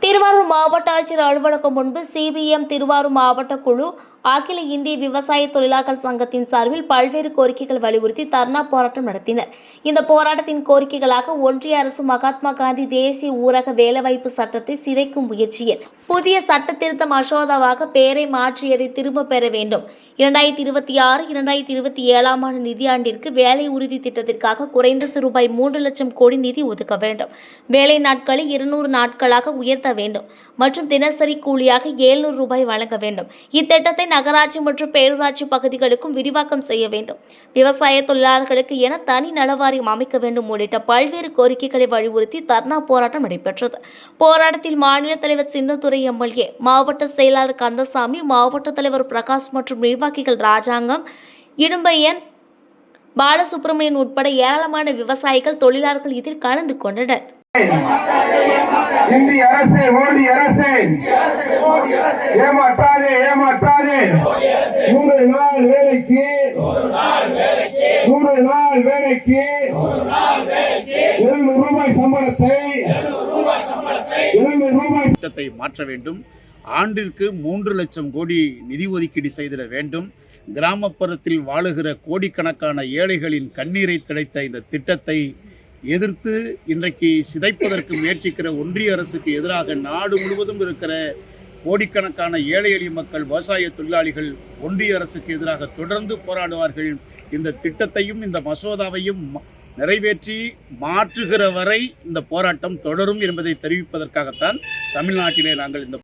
திருவாரூர் மாவட்ட ஆட்சியர் அலுவலகம் முன்பு சிபிஎம் திருவாரூர் மாவட்ட குழு அகில இந்திய விவசாய தொழிலாளர்கள் சங்கத்தின் சார்பில் பல்வேறு கோரிக்கைகள் வலியுறுத்தி தர்ணா போராட்டம் நடத்தினர். இந்த போராட்டத்தின் கோரிக்கைகளாக ஒன்றிய அரசு மகாத்மா காந்தி தேசிய ஊரக வேலைவாய்ப்பு சட்டத்தை சிதைக்கும் முயற்சியில் புதிய சட்ட திருத்த மசோதாவாக பெயரை மாற்றியதை திரும்ப பெற வேண்டும். 2026-2027 ஆண்டு நிதியாண்டிற்கு வேலை உறுதி திட்டத்திற்காக குறைந்தது ரூபாய் 3 லட்சம் கோடி நிதி ஒதுக்க வேண்டும். வேலை நாட்களை 200 நாட்களாக உயர்த்த வேண்டும் மற்றும் தினசரி கூலியாக 700 ரூபாய் வழங்க வேண்டும். இத்திட்டத்தை நகராட்சி மற்றும் பேரூராட்சி பகுதிகளுக்கும் விரிவாக்கம் செய்ய வேண்டும். விவசாய தொழிலாளர்களுக்கு என தனி நலவாரியம் அமைக்க வேண்டும் உள்ளிட்ட பல்வேறு கோரிக்கைகளை வலியுறுத்தி தர்ணா போராட்டம் நடைபெற்றது. போராட்டத்தில் மாநில தலைவர் சின்னத்துரை எம்எல்ஏ, மாவட்ட செயலாளர் கந்தசாமி, மாவட்ட தலைவர் பிரகாஷ் மற்றும் நிர்வாகிகள் ராஜாங்கம், இடும்பையன், பாலசுப்ரமணியன் உட்பட ஏராளமான விவசாயிகள், தொழிலாளர்கள் இதில் கலந்து கொண்டனர். இந்திய அரசே, மோடி அரசே, ஏமாற்றாதே ஏமாற்றாதே. 100 நாள் வேலைக்கு 700 ரூபாய் சம்பளத்தை மாற்ற வேண்டும். ஆண்டிற்கு 3 லட்சம் கோடி நிதி ஒதுக்கீடு செய்திட வேண்டும். கிராமப்புறத்தில் வாழுகிற கோடிக்கணக்கான ஏழைகளின் கண்ணீரை துடைத்த இந்த திட்டத்தை எதிர்த்து இன்றைக்கு சிதைப்பதற்கு முயற்சிக்கிற ஒன்றிய அரசுக்கு எதிராக நாடு முழுவதும் இருக்கிற கோடிக்கணக்கான ஏழை எளிய மக்கள், விவசாய தொழிலாளிகள் ஒன்றிய அரசுக்கு எதிராக தொடர்ந்து போராடுவார்கள். இந்த திட்டத்தையும் இந்த மசோதாவையும் நிறைவேற்றி மாற்றுகிற வரை இந்த போராட்டம் தொடரும் என்பதை தெரிவிப்பதற்காகத்தான் தமிழ்நாட்டிலே நாங்கள் இந்த